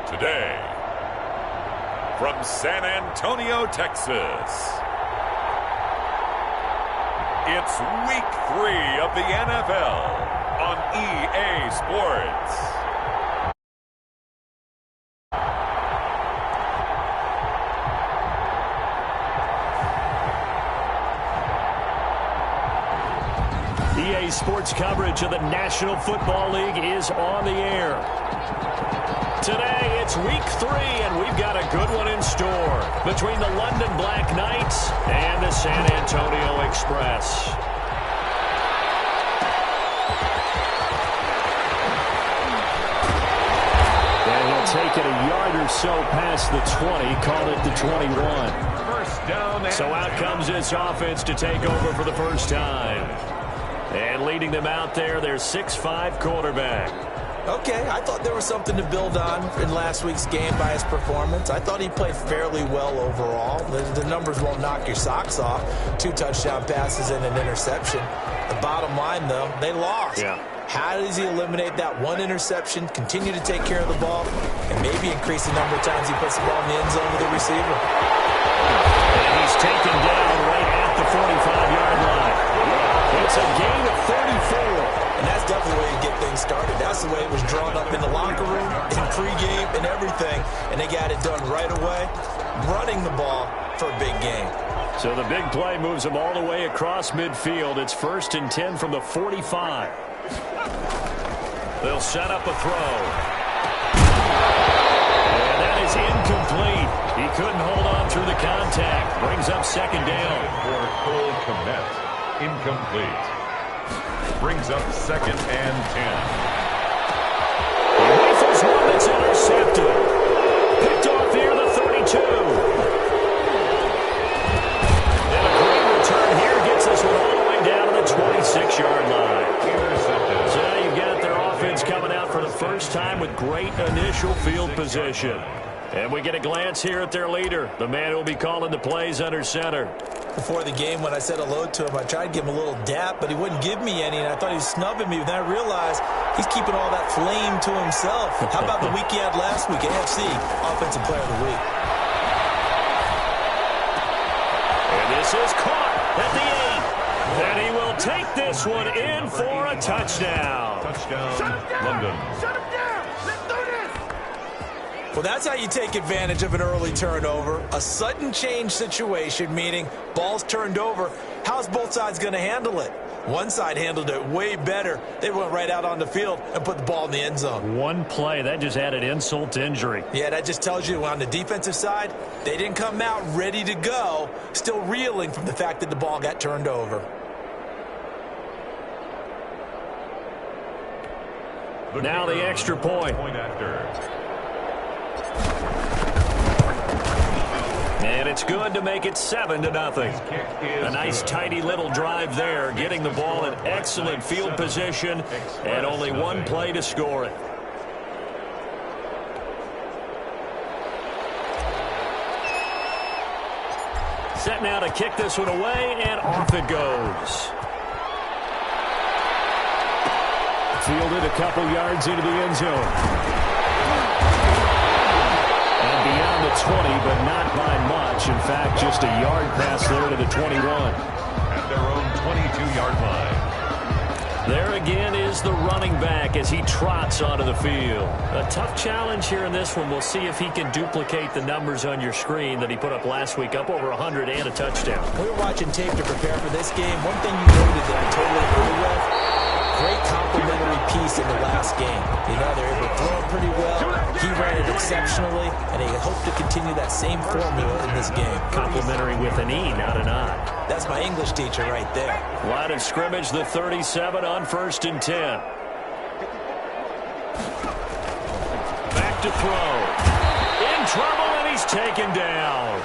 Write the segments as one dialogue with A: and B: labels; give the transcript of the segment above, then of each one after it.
A: Today, from San Antonio, Texas, it's Week 3 of the NFL on EA Sports.
B: EA Sports coverage of the National Football League is on the air. Today, it's Week 3, and we've got a good one in store between the London Black Knights and the San Antonio Express. And he'll take it a yard or so past the 20, call it the 21.
A: First down.
B: So out comes this offense to take over for the first time. And leading them out there, their 6'5" quarterback.
C: Okay, I thought there was something to build on in last week's game by his performance. I thought he played fairly well overall. The numbers won't knock your socks off. 2 touchdown passes and an interception. The bottom line, though, they lost.
B: Yeah.
C: How does he eliminate that one interception, continue to take care of the ball, and maybe increase the number of times he puts the ball in the end zone with the receiver?
B: And he's taken down right at the 45-yard line. It's a gain of 34.
C: And that's definitely the way you get things started. That's the way it was drawn up in the locker room, in pregame, and everything. And they got it done right away, running the ball for a big game.
B: So the big play moves them all the way across midfield. It's 1st and 10 from the 45. They'll set up a throw. And that is incomplete. He couldn't hold on through the contact. Brings up 2nd down.
A: For Cole Kmet, incomplete. Brings up 2nd and 10.
B: He rifles one that's intercepted. Picked off here, the 32. And a great return here gets this one all the way down to the 26-yard line.
A: Intercepted.
B: So now you've got their offense coming out for the first time with great initial field position. And we get a glance here at their leader, the man who will be calling the plays under center.
C: Before the game, when I said hello to him, I tried to give him a little dap, but he wouldn't give me any, and I thought he was snubbing me. But then I realized he's keeping all that flame to himself. How about the week he had last week? AFC Offensive Player of the Week.
B: And this is caught at the 8. And he will take this one in for a touchdown.
A: Touchdown, London.
C: Well, that's how you take advantage of an early turnover. A sudden change situation, meaning ball's turned over. How's both sides going to handle it? One side handled it way better. They went right out on the field and put the ball in the end zone.
B: One play, that just added insult to injury.
C: Yeah, that just tells you on the defensive side, they didn't come out ready to go, still reeling from the fact that the ball got turned over.
B: Now the extra point. And it's good to make it 7-0. A nice, tidy little drive there, getting the ball in excellent field position, and only one play to score it. Set now to kick this one away, and off it goes. Fielded a couple yards into the end zone. Beyond the 20, but not by much. In fact, just a yard pass there to the 21.
A: At their own 22-yard line.
B: There again is the running back as he trots onto the field. A tough challenge here in this one. We'll see if he can duplicate the numbers on your screen that he put up last week, up over 100 and a touchdown.
C: We were watching tape to prepare for this game. One thing you noted that I totally agree with, great complimentary piece in the last game. You know, they're able to throw it pretty well. He ran it exceptionally, and he hoped to continue that same formula in this game.
B: Complimentary with an E, not an I.
C: That's my English teacher right there.
B: Line of scrimmage, the 37 on 1st and 10. Back to throw. In trouble, and he's taken down.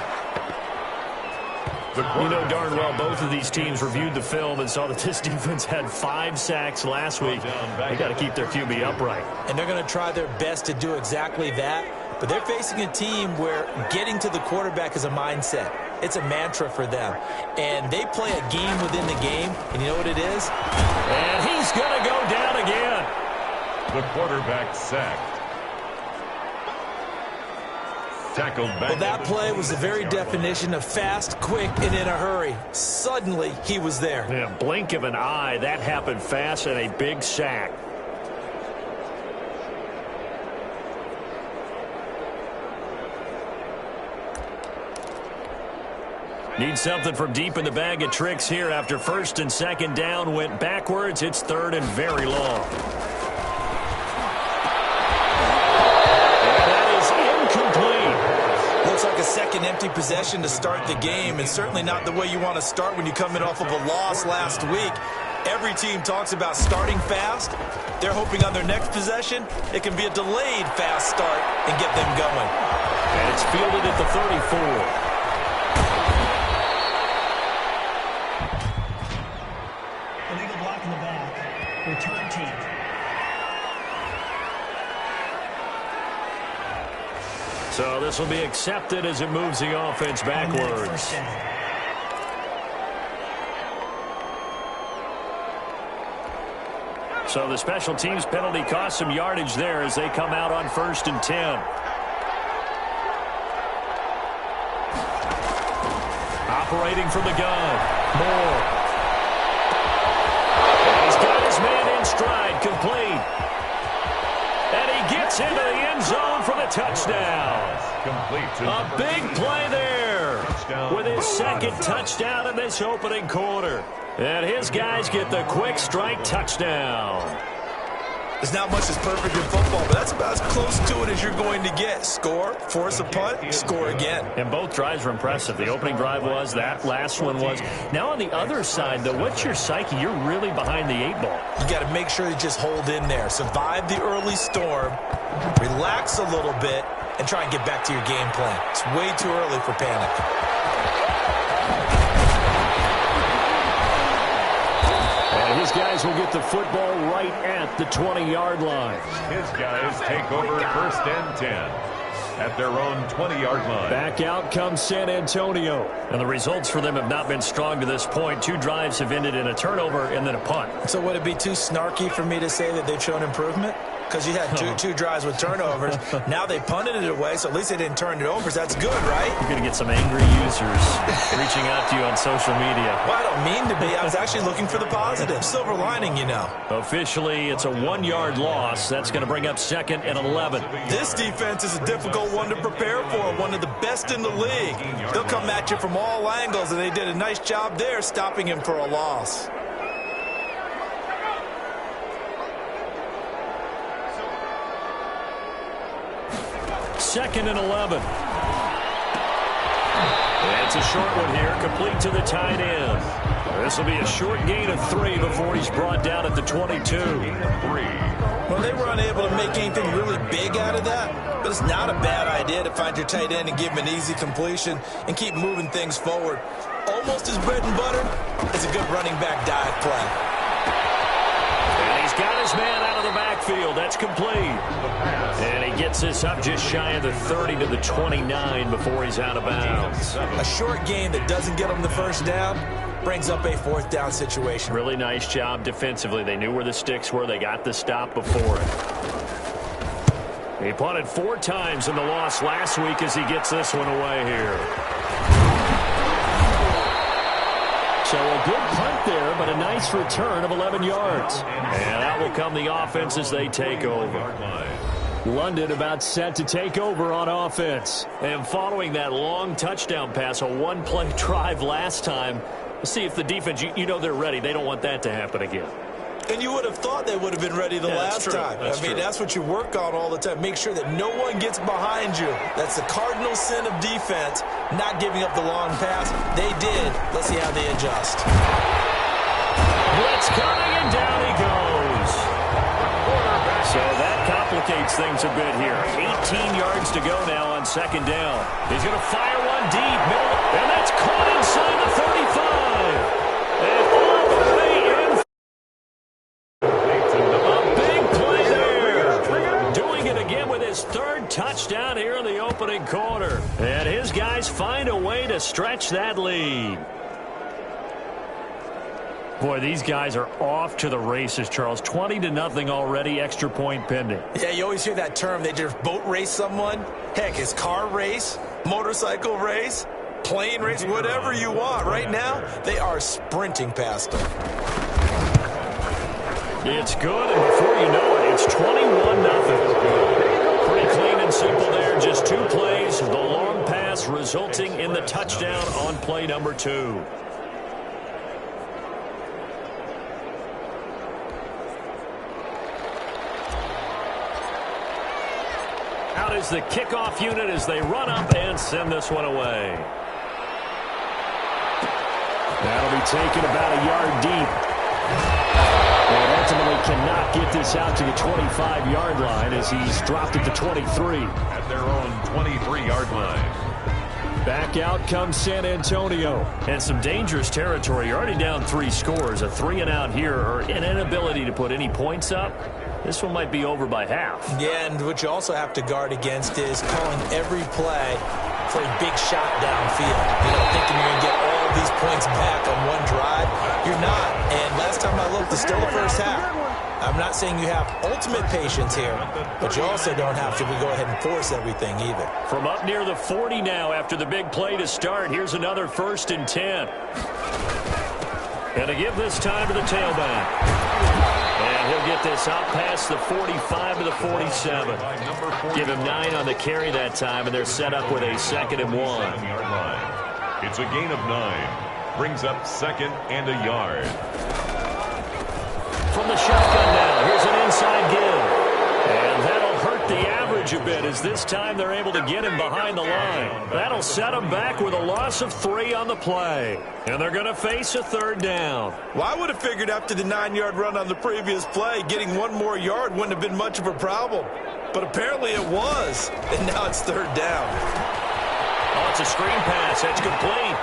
B: You know darn well both of these teams reviewed the film and saw that this defense had 5 sacks last week. They got to keep their QB upright.
C: And they're going to try their best to do exactly that. But they're facing a team where getting to the quarterback is a mindset. It's a mantra for them. And they play a game within the game. And you know what it is?
B: And he's going to go down again.
A: The quarterback sacked. Tackled back.
C: Well, that play was the very definition of fast, quick, and in a hurry. Suddenly, he was there.
B: Yeah, blink of an eye. That happened fast and a big sack. Need something from deep in the bag of tricks here after first and second down went backwards. It's third and very long.
C: Looks like a second empty possession to start the game, and certainly not the way you want to start when you come in off of a loss last week. Every team talks about starting fast. They're hoping on their next possession it can be a delayed fast start and get them going.
B: And it's fielded at the 34.
D: Illegal block in the back. Return team.
B: So this will be accepted as it moves the offense backwards. So the special teams penalty cost some yardage there as they come out on 1st and 10. Operating from the gun. Moore. He's got his man in stride, complete. And he gets into the end zone for the touchdown. A big play there with his second touchdown in this opening quarter. And his guys get the quick strike touchdown.
C: There's not much that's perfect in football, but that's about as close to it as you're going to get. Score, force a punt, score again.
B: And both drives were impressive. The opening drive was, that last one was. Now on the other side, though, what's your psyche? You're really behind the 8 ball.
C: You got to make sure you just hold in there. Survive the early storm, relax a little bit, and try and get back to your game plan. It's way too early for panic.
B: And his guys will get the football right at the 20-yard line.
A: His guys take over 1st and 10 at their own 20-yard line.
B: Back out comes San Antonio. And the results for them have not been strong to this point. 2 drives have ended in a turnover and then a punt.
C: So would it be too snarky for me to say that they've shown improvement? Because you had two drives with turnovers. Now they punted it away, so at least they didn't turn it over. So that's good, right?
B: You're going to get some angry users reaching out to you on social media.
C: Well, I don't mean to be. I was actually looking for the positive. Silver lining, you know.
B: Officially, it's a 1-yard loss. That's going to bring up 2nd and 11.
C: This defense is a difficult one to prepare for, one of the best in the league. They'll come at you from all angles, and they did a nice job there stopping him for a loss.
B: Second and 11. It's a short one here, complete to the tight end. This will be a short gain of 3 before he's brought down at the 22.
C: Well, they were unable to make anything really big out of that, but it's not a bad idea to find your tight end and give him an easy completion and keep moving things forward. Almost as bread and butter as a good running back dive play.
B: And he's got his man out of the backfield. That's complete. And he gets this up just shy of the 30 to the 29 before he's out of bounds.
C: A short gain that doesn't get him the first down brings up a 4th down situation.
B: Really nice job defensively. They knew where the sticks were. They got the stop before it. He punted 4 times in the loss last week as he gets this one away here. So a good punt there, but a nice return of 11 yards. And out will come the offense as they take over. London about set to take over on offense. And following that long touchdown pass, a 1-play drive last time, let's see if the defense, you know they're ready. They don't want that to happen again.
C: And you would have thought they would have been ready the last time. That's what you work on all the time. Make sure that no one gets behind you. That's the cardinal sin of defense, not giving up the long pass. They did. Let's see how they adjust.
B: Blitz coming, and down he goes. So that complicates things a bit here. 18 yards to go now on 2nd down. He's going to fire one deep, middle, and that's caught inside the 35. And all the way in. A big play there. Doing it again with his 3rd touchdown here in the opening quarter. And his guys find a way to stretch that lead. Boy, these guys are off to the races, Charles. 20-0 already, extra point pending.
C: Yeah, you always hear that term. They just boat race someone. Heck, it's car race, motorcycle race, plane race, whatever you want. Right now, they are sprinting past them.
B: It's good, and before you know it, it's 21-0. Pretty clean and simple there. Just 2 plays. The long pass resulting in the touchdown on play number 2. Out is the kickoff unit as they run up and send this one away. That'll be taken about a yard deep. And ultimately cannot get this out to the 25-yard line as he's dropped at the 23.
A: At their own 23-yard line.
B: Back out comes San Antonio. And some dangerous territory. You're already down 3 scores. A 3-and-out here, or an inability to put any points up. This one might be over by half.
C: Yeah, and what you also have to guard against is calling every play for a big shot downfield. Thinking you're going to get all of these points back on one drive. You're not. And last time I looked, it's still the first half. I'm not saying you have ultimate patience here, but you also don't have to go ahead and force everything either.
B: From up near the 40 now after the big play to start, here's another 1st and 10. And to give this time to the tailback. And he'll get this out past the 45 to the 47. Give him 9 on the carry that time, and they're set up with a 2nd and 1.
A: It's a gain of 9. Brings up 2nd and a yard.
B: From the shotgun now, here's an inside give. And that'll hurt the average a bit as this time they're able to get him behind the line. That'll set him back with a loss of 3 on the play. And they're going to face a 3rd down.
C: Well, I would have figured after the 9-yard run on the previous play, getting 1 more yard wouldn't have been much of a problem. But apparently it was. And now it's 3rd down.
B: Oh, it's a screen pass. That's complete.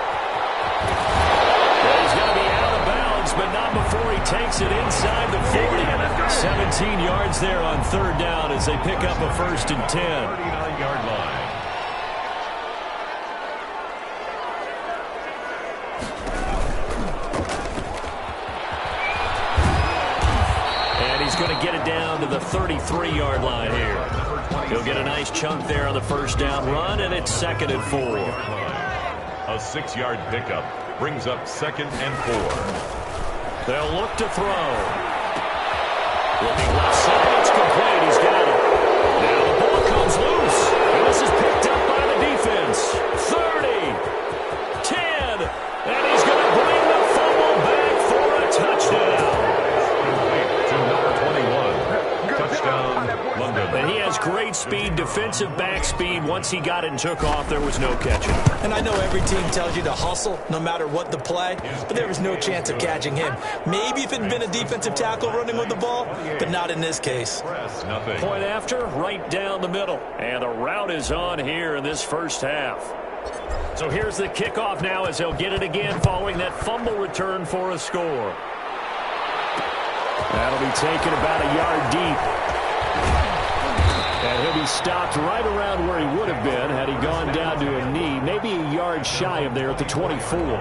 B: Well, he's going to be out of bounds, but not before he takes it inside the 40. 17 yards there on 3rd down as they pick up a 1st and 10.
A: 39-yard line.
B: And he's going to get it down to the 33-yard line here. He'll get a nice chunk there on the 1st down run, and it's 2nd and 4.
A: A 6-yard pickup brings up 2nd and 4.
B: They'll look to throw. Looking left side, it's complete. He's got it. Now the ball comes loose, and this is picked up by the defense. 30, 10, and he's going to bring the fumble back for a touchdown.
A: To number 21. Touchdown, London.
B: And he has great speed, defensive back speed. Once he got it and took off, there was no catching.
C: And I know every team tells you to hustle no matter what the play, but there was no chance of catching him. Maybe if it had been a defensive tackle running with the ball, but not in this case.
B: Point after, right down the middle. And the route is on here in this 1st half. So here's the kickoff now as they'll get it again following that fumble return for a score. That'll be taken about a yard deep. And he'll be stopped right around where he would have been had he gone down to a knee, maybe a yard shy of there at the 24.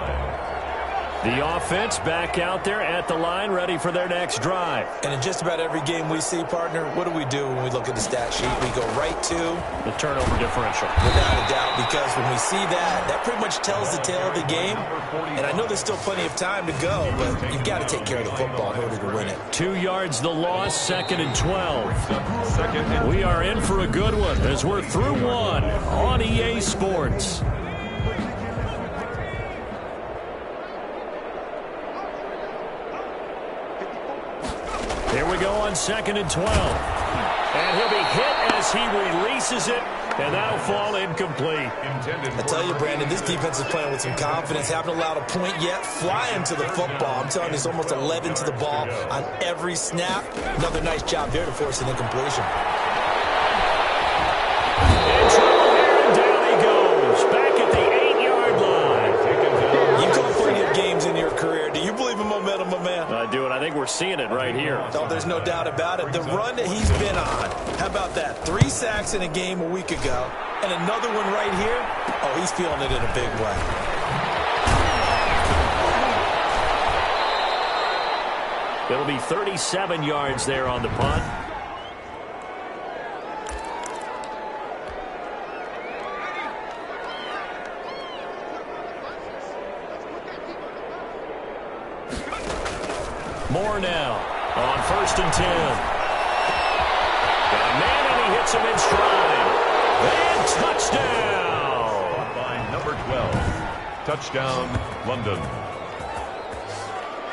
B: The offense back out there at the line, ready for their next drive.
C: And in just about every game we see, partner, what do we do when we look at the stat sheet? We go right to
B: the turnover differential.
C: Without a doubt, because when we see that, that pretty much tells the tale of the game. And I know there's still plenty of time to go, but you've got to take care of the football in order to win it.
B: 2 yards the loss, 2nd and 12. We are in for a good one as we're through 1 on EA Sports. Here we go on 2nd and 12. And he'll be hit as he releases it, and that'll fall incomplete.
C: I tell you, Brandon, this defense is playing with some confidence. Haven't allowed a point yet. Flying to the football. I'm telling you, it's almost 11 to the ball on every snap. Another nice job there to force an incompletion.
B: In trouble here, and down he goes. Back at the 8-yard line.
C: You've got plenty of games in your career. Do you believe in momentum, my man?
B: I do, and I think we're seeing it right here.
C: Oh, there's no doubt about it. The run that he's been on. How about that? 3 sacks in a game a week ago, and another one right here. Oh, he's feeling it in a big way.
B: It'll be 37 yards there on the punt. More now on 1st and 10. Got a man, and he hits him in stride. And touchdown!
A: By number 12. Touchdown, London.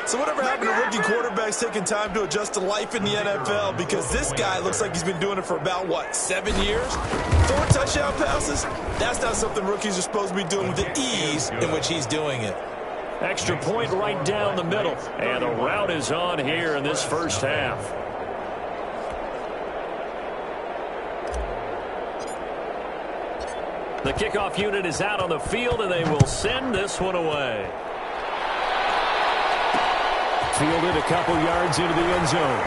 C: So whatever happened to rookie quarterbacks taking time to adjust to life in the NFL? Because this guy looks like he's been doing it for about, 7 years? Throwing touchdown passes? That's not something rookies are supposed to be doing with the ease in which he's doing it.
B: Extra point right down the middle. And the route is on here in this first half. The kickoff unit is out on the field, and they will send this one away. Fielded a couple yards into the end zone.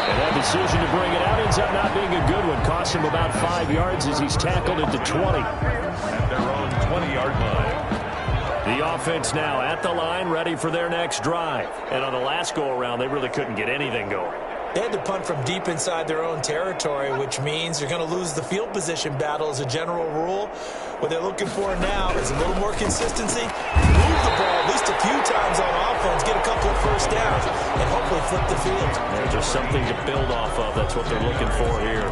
B: And that decision to bring it out ends up not being a good one. Cost him about 5 yards as he's tackled into 20.
A: At their own 20-yard line.
B: The offense now at the line, ready for their next drive. And on the last go-around, they really couldn't get anything going.
C: They had to punt from deep inside their own territory, which means they're going to lose the field position battle as a general rule. What they're looking for now is a little more consistency, move the ball at least a few times on offense, get a couple of first downs, and hopefully flip the field.
B: There's just something to build off of. That's what they're looking for here.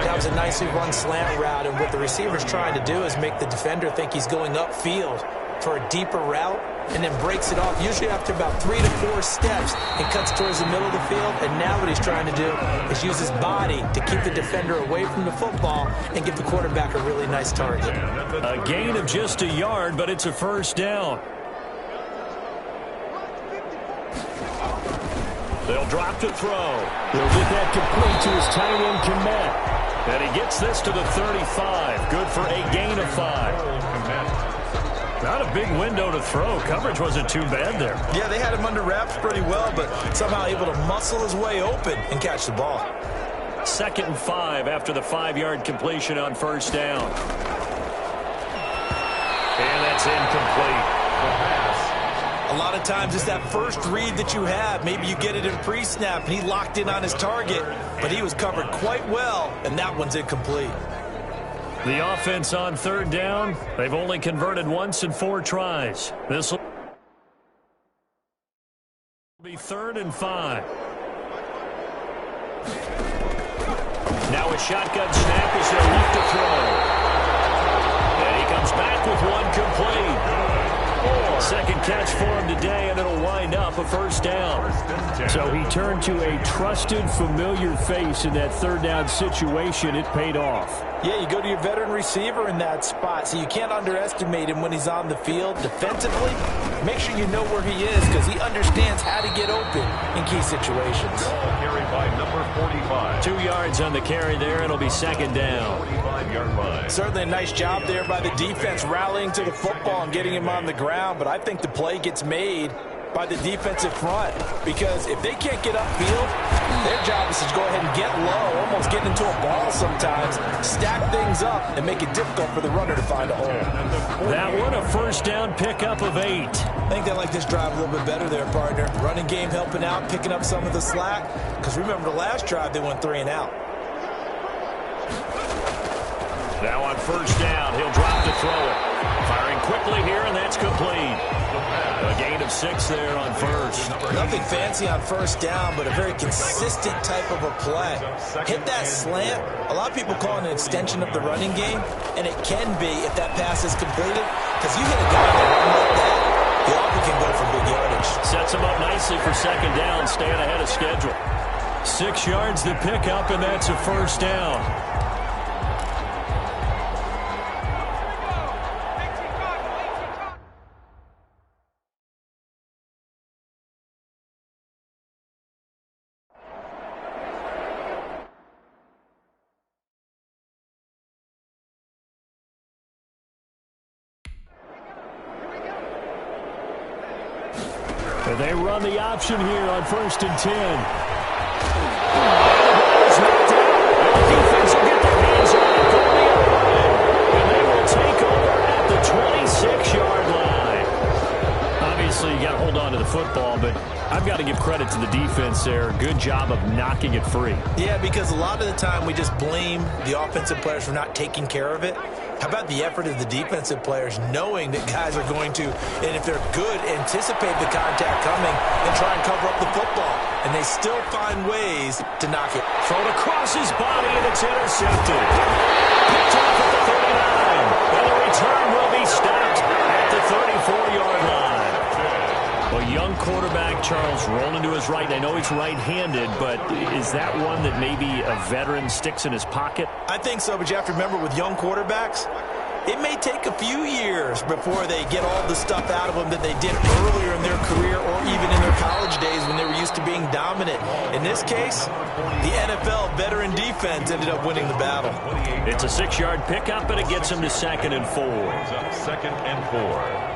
C: That was a nicely run slant route, and what the receiver's trying to do is make the defender think he's going upfield for a deeper route, and then breaks it off, usually after about 3 to 4 steps, and cuts towards the middle of the field. And now what he's trying to do is use his body to keep the defender away from the football and give the quarterback a really nice target.
B: A gain of just a yard, but it's a first down. They'll drop to throw. They'll get that complete to his tight end, Komet. And he gets this to the 35. Good for a gain of 5. Not a big window to throw. Coverage wasn't too bad there.
C: Yeah, they had him under wraps pretty well, but somehow able to muscle his way open and catch the ball.
B: 2nd and 5 after the 5-yard completion on first down. And that's incomplete.
C: A lot of times it's that first read that you have. Maybe you get it in pre-snap, and he locked in on his target, but he was covered quite well, and that one's incomplete.
B: The offense on 3rd down, they've only converted once in 4 tries. This will be 3rd and 5. Now a shotgun snap as they're left to throw. And he comes back with one complete. 2nd catch for him today, and it'll wind up a first down. So he turned to a trusted, familiar face in that 3rd down situation. It paid off.
C: Yeah, you go to your veteran receiver in that spot, so you can't underestimate him when he's on the field. Defensively, make sure you know where he is because he understands how to get open in key situations.
A: Carried by number 45.
B: 2 yards on the carry there. It'll be 2nd down.
A: 45-yard line.
C: Certainly a nice job there by the defense rallying to the football and getting him on the ground, but I think the play gets made by the defensive front because if they can't get upfield, their job is to go ahead and get low, almost get into a ball sometimes, stack things up, and make it difficult for the runner to find a hole.
B: That one a first down pickup of 8.
C: I think they like this drive a little bit better there, partner. Running game helping out, picking up some of the slack, because remember the last drive they went 3 and out.
B: Now on first down, he'll drop to throw it. Firing quickly here, and that's complete. A gain of 6 there on first.
C: Nothing fancy on first down, but a very consistent type of a play. Hit that slant. A lot of people call it an extension of the running game, and it can be if that pass is completed, because you hit a guy that run like that, he often can go for big yardage.
B: Sets him up nicely for 2nd down, staying ahead of schedule. 6 yards the pickup, and that's a first down. And they run the option here on 1st and 10. The defense will get their hands on it, go the other way. And they will take over at the 26-yard line. Obviously, you got to hold on to the football, but I defense there. Good job of knocking it free.
C: Yeah, because a lot of the time we just blame the offensive players for not taking care of it. How about the effort of the defensive players knowing that guys are going to, and if they're good, anticipate the contact coming and try and cover up the football. And they still find ways to knock it.
B: Thrown across his body, and it's intercepted. Picked off at the 39. And the return will be stopped at the 34-yard line. Well, young quarterback Charles rolling to his right. I know he's right-handed, but is that one that maybe a veteran sticks in his pocket?
C: I think so, but you have to remember with young quarterbacks, it may take a few years before they get all the stuff out of them that they did earlier in their career or even in their college days when they were used to being dominant. In this case, the NFL veteran defense ended up winning the battle.
B: It's a 6-yard pickup, and it gets him to 2nd and 4.
A: Second and 4.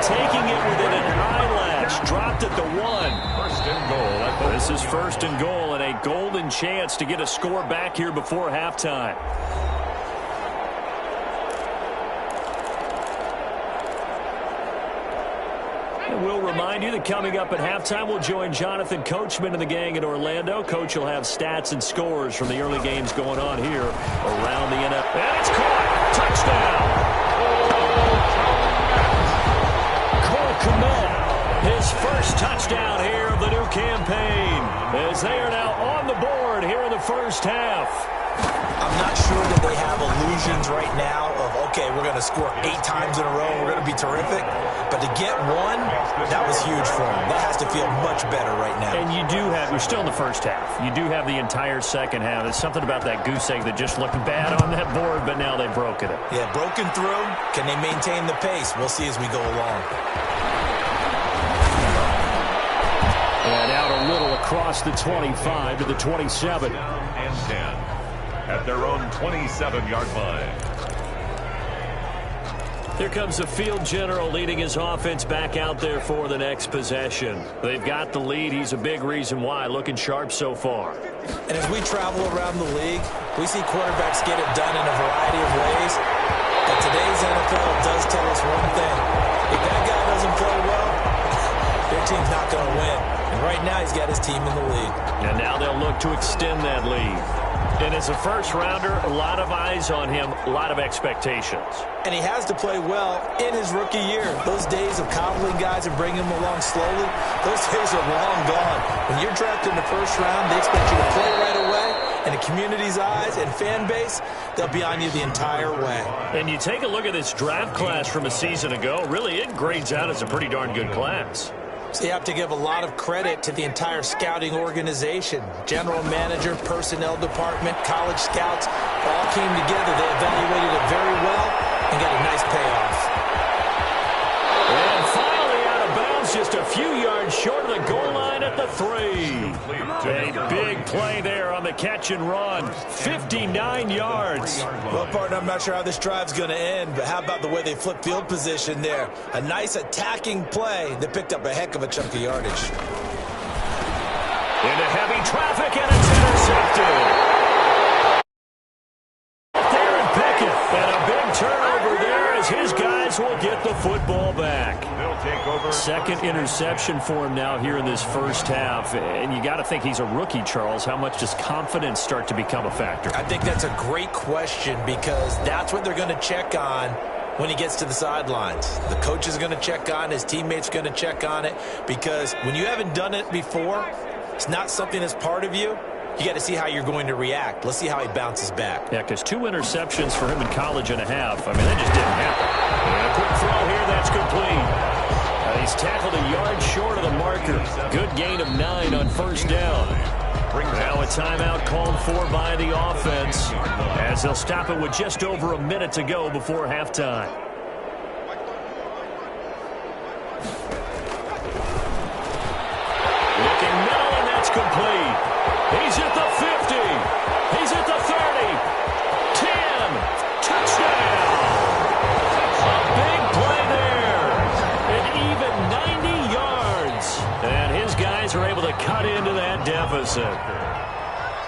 B: Taking it within an eyelash, dropped at the 1.
A: First and goal.
B: This is 1st and goal, and a golden chance to get a score back here before halftime. And we'll remind you that coming up at halftime, we'll join Jonathan Coachman and the gang in Orlando. Coach will have stats and scores from the early games going on here around the NFL. And it's caught! Touchdown! His first touchdown here of the new campaign, as they are now on the board here in the first half.
C: I'm not sure that they have illusions right now of, okay, we're going to score 8 times in a row, we're going to be terrific. But to get one, that was huge for them. That has to feel much better right now.
B: And you do have, we're still in the first half. You do have the entire second half. There's something about that goose egg that just looked bad on that board, but now they've broken it.
C: Yeah, broken through. Can they maintain the pace? We'll see as we go along.
B: And out a little across the 25 to the 27.
A: And 10 at their own 27-yard line.
B: Here comes the field general leading his offense back out there for the next possession. They've got the lead. He's a big reason why. Looking sharp so far.
C: And as we travel around the league, we see quarterbacks get it done in a variety of ways. But today's NFL does tell us one thing. If that guy doesn't play well, their team's not going to win. And right now, he's got his team in the lead.
B: And now they'll look to extend that lead. And as a first-rounder, a lot of eyes on him, a lot of expectations.
C: And he has to play well in his rookie year. Those days of coddling guys and bringing them along slowly, those days are long gone. When you're drafted in the first round, they expect you to play right away. And the community's eyes and fan base, they'll be on you the entire way.
B: And you take a look at this draft class from a season ago, really it grades out as a pretty darn good class.
C: So you have to give a lot of credit to the entire scouting organization. General manager, personnel department, college scouts all came together. They evaluated it very well and got a nice payoff.
B: And finally out of bounds, just a few yards short of the goal line at the 3. A big play there on the catch and run. 59 yards.
C: Well, partner, I'm not sure how this drive's going to end, but how about the way they flip field position there? A nice attacking play that picked up a heck of a chunk of yardage.
B: Into heavy traffic, and it's intercepted. Darren Pickett, and a big turnover there as his guys will get the football back.
A: They'll take over.
B: Second interception for him now here in this first half. And you got to think he's a rookie, Charles. How much does confidence start to become a factor?
C: I think that's a great question because that's what they're going to check on when he gets to the sidelines. The coach is going to check on, his teammates are going to check on it, because when you haven't done it before, it's not something that's part of you. You got to see how you're going to react. Let's see how he bounces back.
B: Yeah, because 2 interceptions for him in college and a half. I mean, that just didn't happen. And a quick throw here, that's complete. He's tackled a yard short of the marker. Good gain of 9 on first down. Now a timeout called for by the offense as they'll stop it with just over a minute to go before halftime. Looking middle, and that's complete. He's at the 50. He's at the 30. 10. Touchdown. A big play there. An even 90 yards. And his guys are able to cut into that deficit. Jefferson.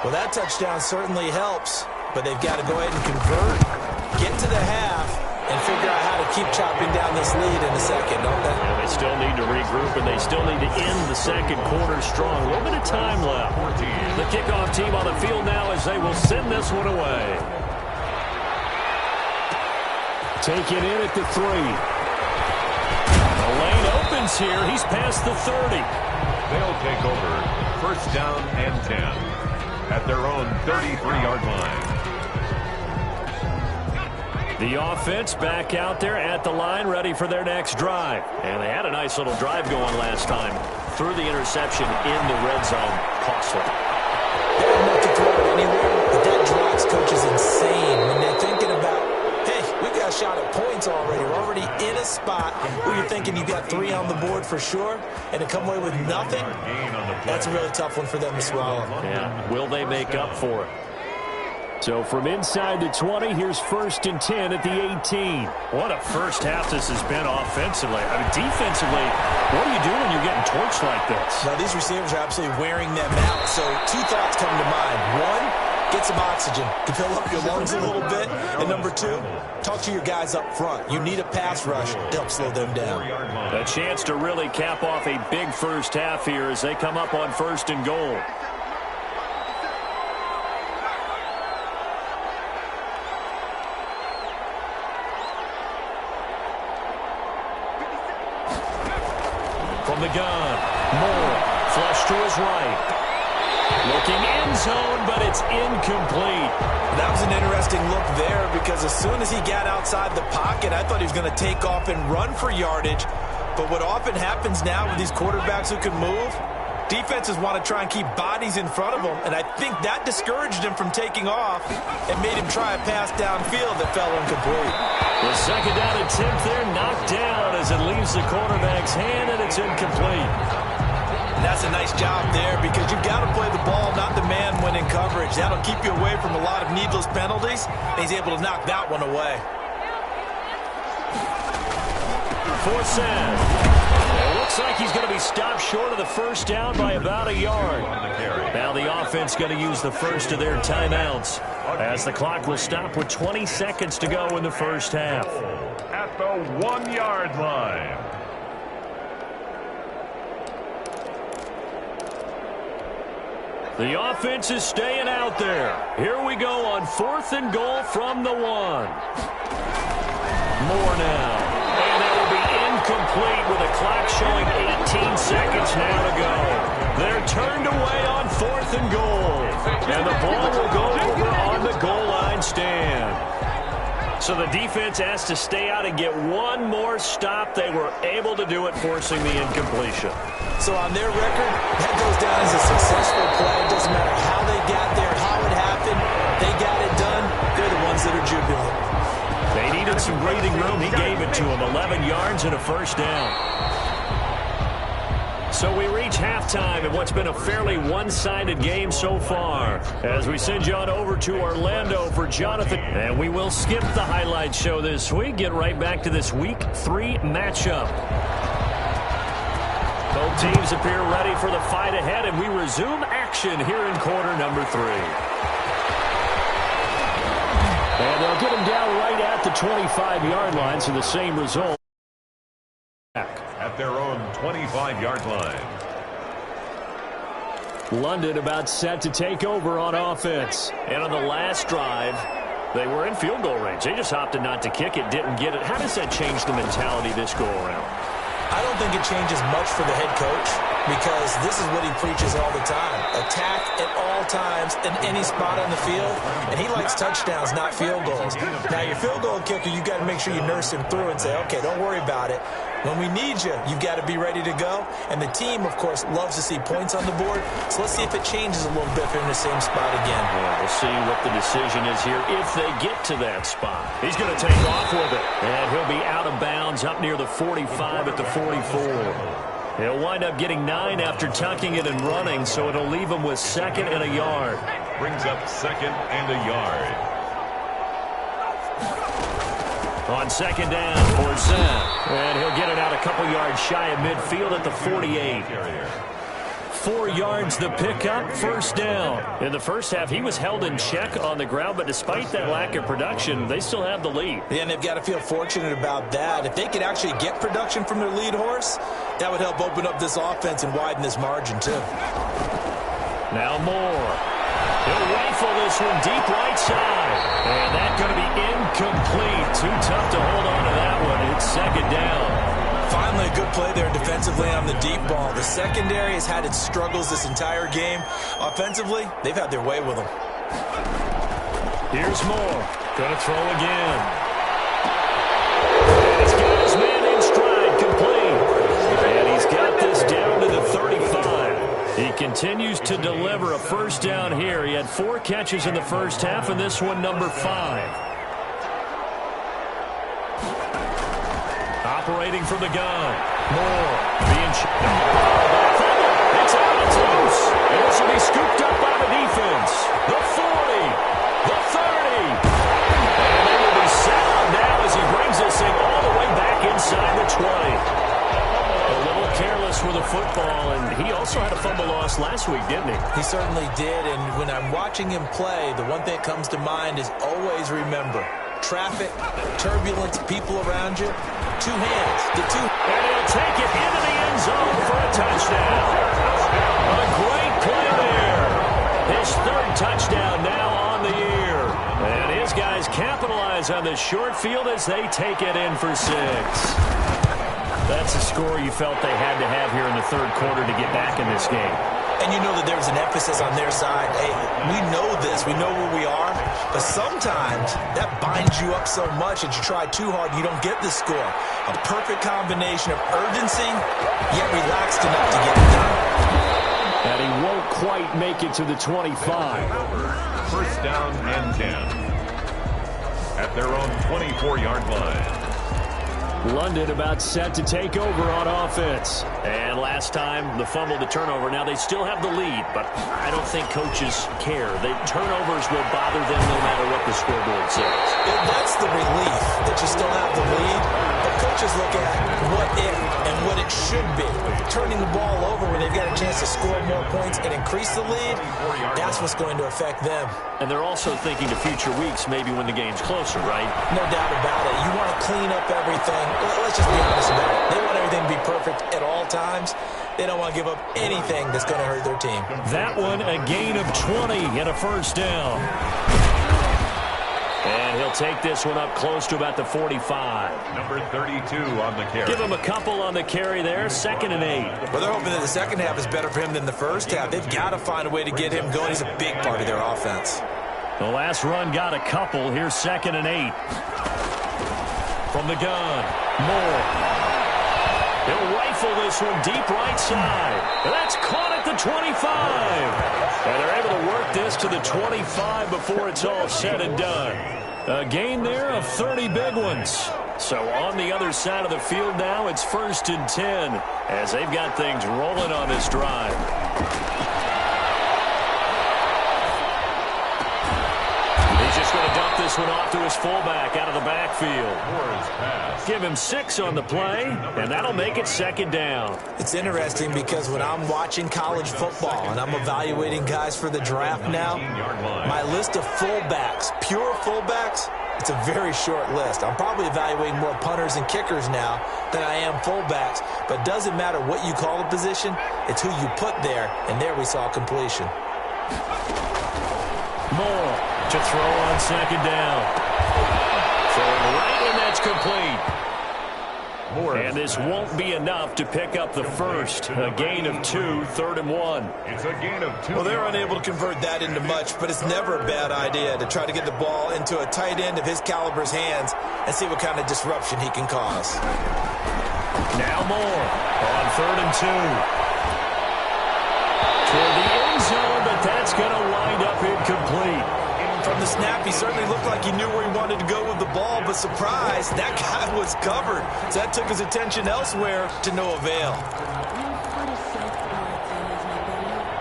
C: Well, that touchdown certainly helps, but they've got to go ahead and convert, get to the half, and figure out how to keep chopping down this lead in the second, don't they?
B: Yeah, they still need to regroup, and they still need to end the second quarter strong. A little bit of time left. The kickoff team on the field now as they will send this one away. Take it in at the 3. The lane opens here. He's past the 30.
A: They'll take over first down and 10 at their own 33-yard line.
B: The offense back out there at the line, ready for their next drive. And they had a nice little drive going last time. Threw the interception in the red zone. Costly.
C: They have enough to throw it anywhere, but that drives coaches insane when they're thinking about, hey, we got a shot at points already. We're already in a spot where you're thinking you got 3 on the board for sure, and to come away with nothing, that's a really tough one for them to swallow.
B: Yeah, will they make up for it? So from inside the 20, here's first and 10 at the 18. What a first half this has been offensively. I mean, defensively, what do you do when you're getting torched like this?
C: Now, these receivers are absolutely wearing them out. So 2 thoughts come to mind. 1, get some oxygen to fill up your lungs a little bit. And number 2, talk to your guys up front. You need a pass rush to help slow them down.
B: A chance to really cap off a big first half here as they come up on first and goal. From the gun, Moore, flush to his right. Looking end zone, but it's incomplete.
C: That was an interesting look there because as soon as he got outside the pocket, I thought he was going to take off and run for yardage. But what often happens now with these quarterbacks who can move, defenses want to try and keep bodies in front of them, and I think that discouraged him from taking off and made him try a pass downfield that fell incomplete.
B: The second down attempt there knocked down as it leaves the quarterback's hand, and it's incomplete.
C: And that's a nice job there because you've got to play the ball, not the man when in coverage. That'll keep you away from a lot of needless penalties, and he's able to knock that one away.
B: 4th down. It looks like he's going to be stopped short of the first down by about a yard. Now the offense going to use the first of their timeouts as the clock will stop with 20 seconds to go in the first half.
A: At the 1-yard line.
B: The offense is staying out there. Here we go on 4th and goal from the 1. Moore now. And that will be incomplete with a clock showing 18 seconds now to go. They're turned away on 4th and goal. And the ball will go over on the goal line stand. So the defense has to stay out and get one more stop. They were able to do it, forcing the incompletion.
C: So on their record, that goes down as a successful play. It doesn't matter how they got there, how it happened. They got it done. They're the ones that are jubilant.
B: They needed some breathing room. He gave it to them. 11 yards and a first down. So we reach halftime in what's been a fairly one-sided game so far. As we send you on over to Orlando for Jonathan. And we will skip the highlight show this week. Get right back to this Week 3 matchup. Both teams appear ready for the fight ahead, and we resume action here in quarter number 3. And they'll get him down right at the 25-yard line, so the same result.
A: At their own 25-yard line.
B: London about set to take over on offense. And on the last drive, they were in field goal range. They just opted not to kick it, didn't get it. How does that change the mentality this go-around?
C: I don't think it changes much for the head coach because this is what he preaches all the time. Attack at all times in any spot on the field, and he likes touchdowns, not field goals. Now, your field goal kicker, you've got to make sure you nurse him through and say, okay, don't worry about it. When we need you, you've got to be ready to go. And the team, of course, loves to see points on the board. So let's see if it changes a little bit if they're in the same spot again.
B: Yeah, we'll see what the decision is here if they get to that spot. He's going to take off with it. And he'll be out of bounds up near the 45 at the 44. He'll wind up getting 9 after tucking it and running, so it'll leave him with 2nd and a yard.
A: Brings up 2nd and a yard.
B: On 2nd down for Zeb. And he'll get it out a couple yards shy of midfield at the 48. 4 yards the pickup, first down. In the first half, he was held in check on the ground, but despite that lack of production, they still have the lead.
C: Yeah, and they've got to feel fortunate about that. If they could actually get production from their lead horse, that would help open up this offense and widen this margin, too.
B: Now Moore. He'll rifle this one deep right side. And that's going to be incomplete. Too tough to hold on to that one. It's second down.
C: Finally, a good play there defensively on the deep ball. The secondary has had its struggles this entire game. Offensively, they've had their way with them.
B: Here's Moore. Going to throw again. And he's got his man in stride, complete. And he's got this down to the 35. He continues to deliver a first down here. He had 4 catches in the first half, and this one number 5. Operating from the gun. Moore being it's out, it's loose. And this will be scooped up by the defense. The 40, the 30. And they will be set up now as he brings this thing all the way back inside the 20. A little careless with the football, and he also had a fumble loss last week, didn't he?
C: He certainly did, and when I'm watching him play, the one thing that comes to mind is always remember, traffic, turbulence, people around you, 2 hands, the 2.
B: And he'll take it into the end zone for a touchdown. A great play there. His 3rd touchdown now on the year. And his guys capitalize on the short field as they take it in for 6. That's a score you felt they had to have here in the 3rd quarter to get back in this game.
C: And you know that there's an emphasis on their side. Hey, we know this. We know where we are. But sometimes that binds you up so much that you try too hard and you don't get the score. A perfect combination of urgency, yet relaxed enough to get it done.
B: And he won't quite make it to the 25.
A: First down and 10. At their own 24-yard line.
B: London about set to take over on offense. And last time, the fumble, the turnover. Now, they still have the lead, but I don't think coaches care. The turnovers will bother them no matter what the scoreboard says.
C: That's the relief that you still have the lead. But coaches look at what if and what it should be. Turning the ball over when they've got a chance to score more points and increase the lead, that's what's going to affect them.
B: And they're also thinking to future weeks, maybe when the game's closer, right?
C: No doubt about it. You want to clean up everything. Let's just be honest about it. They want everything to be perfect at all times. They don't want to give up anything that's going to hurt their team.
B: That one, a gain of 20 and a first down. And he'll take this one up close to about the 45.
A: Number 32 on the carry.
B: Give him a couple on the carry there, 2nd and 8.
C: Well, they're hoping that the second half is better for him than the first half. They've got to find a way to get him going. He's a big part of their offense.
B: The last run got a couple. Here's 2nd and 8. From the gun, Moore. He'll rifle this one deep right side. And that's caught at the 25. And they're able to work this to the 25 before it's all said and done. A gain there of 30 big ones. So on the other side of the field now, it's 1st and 10 as they've got things rolling on this drive. Just going to dump this one off to his fullback out of the backfield. Give him 6 on the play, and that'll make it 2nd down.
C: It's interesting because when I'm watching college football and I'm evaluating guys for the draft now, my list of fullbacks, pure fullbacks, it's a very short list. I'm probably evaluating more punters and kickers now than I am fullbacks, but it doesn't matter what you call the position, it's who you put there, and there we saw completion.
B: Moore to throw on 2nd down. Throwing right, and that's complete. And this won't be enough to pick up the first. A gain of 2, 3rd and 1.
A: It's a gain of 2.
C: Well, they're unable to convert that into much, but it's never a bad idea to try to get the ball into a tight end of his caliber's hands and see what kind of disruption he can cause.
B: Now Moore on 3rd and 2. Toward the end zone, but that's going to wind up incomplete.
C: From the snap, he certainly looked like he knew where he wanted to go with the ball, but surprise, that guy was covered. So that took his attention elsewhere to no avail.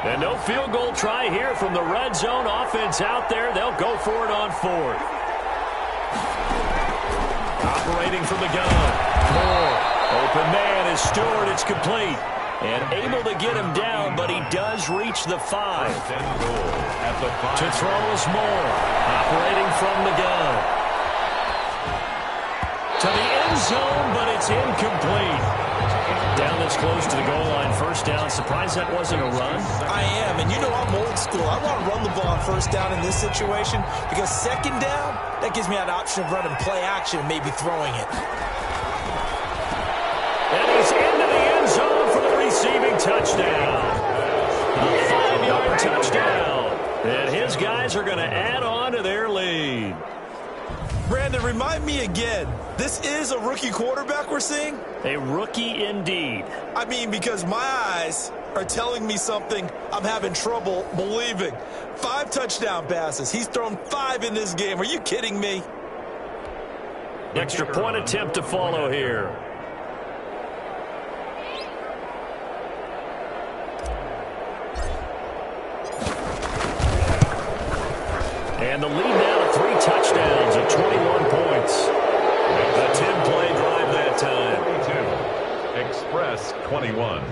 B: And no field goal try here from the red zone offense out there. They'll go for it on 4th. Operating from the gun. Moore. Open man is Stewart. It's complete. And able to get him down, but he does reach the 5.
A: At the 5.
B: To throw is Moore, operating from the gun. To the end zone, but it's incomplete. Down this close to the goal line, first down. Surprised that wasn't a run?
C: I am, and you know I'm old school. I want to run the ball on first down in this situation because second down, that gives me that option of running play action and maybe throwing it.
B: And he's into the end zone for the receiving touchdown. A 5-yard touchdown. And his guys are going to add on to their lead.
C: Brandon, remind me again, this is a rookie quarterback we're seeing?
B: A rookie indeed.
C: I mean, because my eyes are telling me something I'm having trouble believing. 5 touchdown passes. He's thrown 5 in this game. Are you kidding me?
B: Extra point attempt to follow here. And the lead now to 3 touchdowns at 21 points. A 10-play drive that time.
A: Express 21.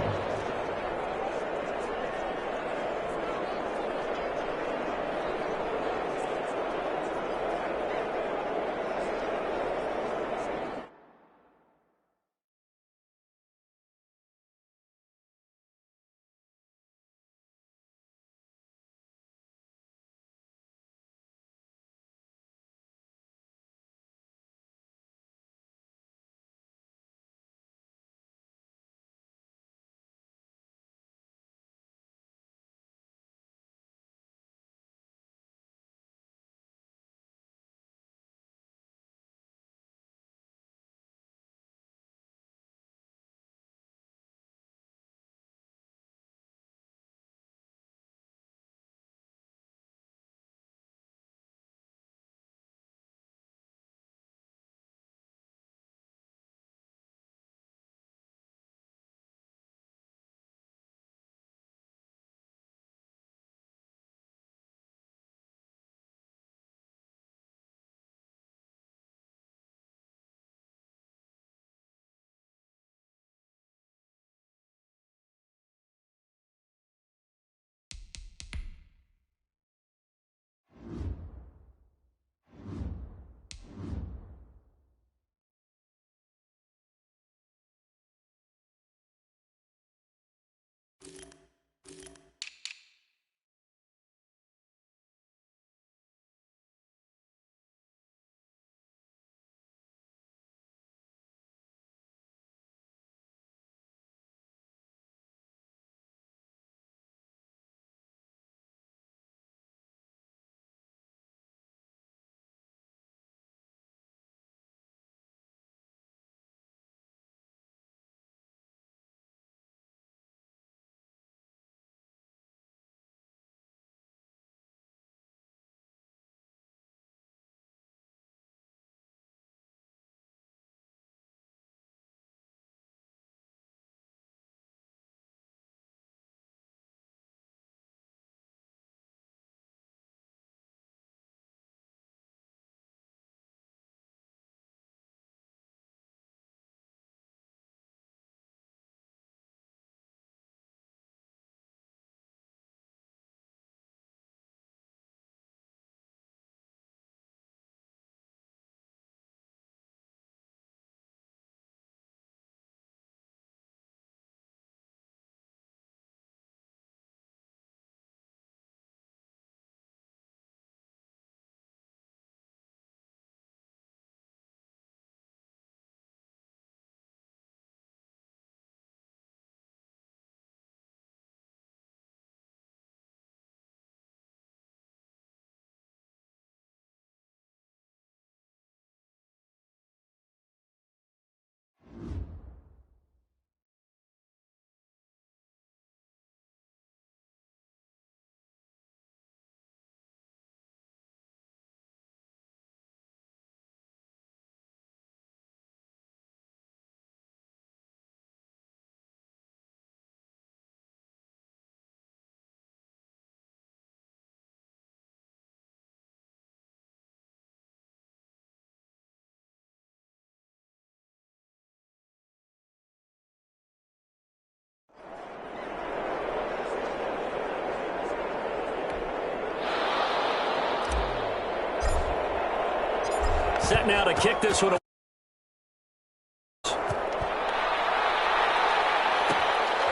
B: set now to kick this one away.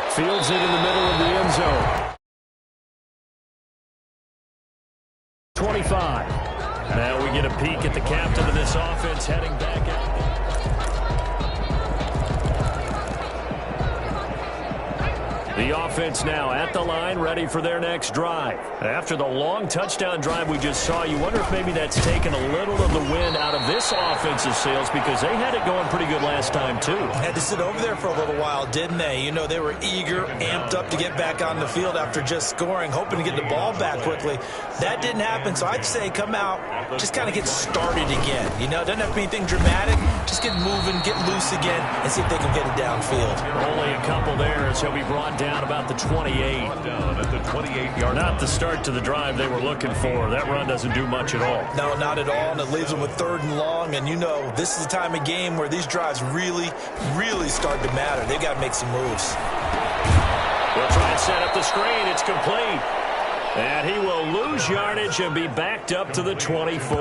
B: Fields it in the middle of the end zone. 25. Now we get a peek at the captain of this offense heading back out. The offense now at the line, ready for their next drive. After the long touchdown drive we just saw, you wonder if maybe that's taken a little of the wind out of this offensive sails, because they had it going pretty good last time, too.
C: Had to sit over there for a little while, didn't they? You know, they were eager, amped up to get back on the field after just scoring, hoping to get the ball back quickly. That didn't happen, so I'd say come out, just kind of get started again. You know, it doesn't have to be anything dramatic. Just get moving, get loose again, and see if they can get it downfield.
B: Only a couple there as he'll be brought down about the 28.
A: Down at the 28-yard line.
B: Not the start to the drive they were looking for. That run doesn't do much at all.
C: No, not at all, and it leaves them with 3rd and long, and you know, this is the time of game where these drives really, really start to matter. They've got to make some moves.
B: We'll try and set up the screen. It's complete. And he will lose yardage and be backed up to the 24.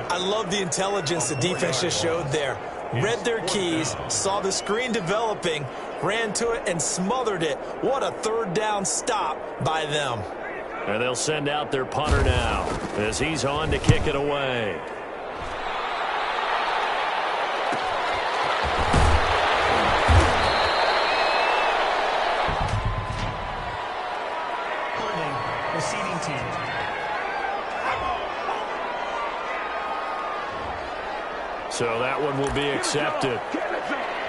C: I love the intelligence the defense just showed there. Read their keys, saw the screen developing, ran to it, and smothered it. What a 3rd down stop by them.
B: And they'll send out their punter now as he's on to kick it away.
D: Receiving team.
B: So that one will be accepted.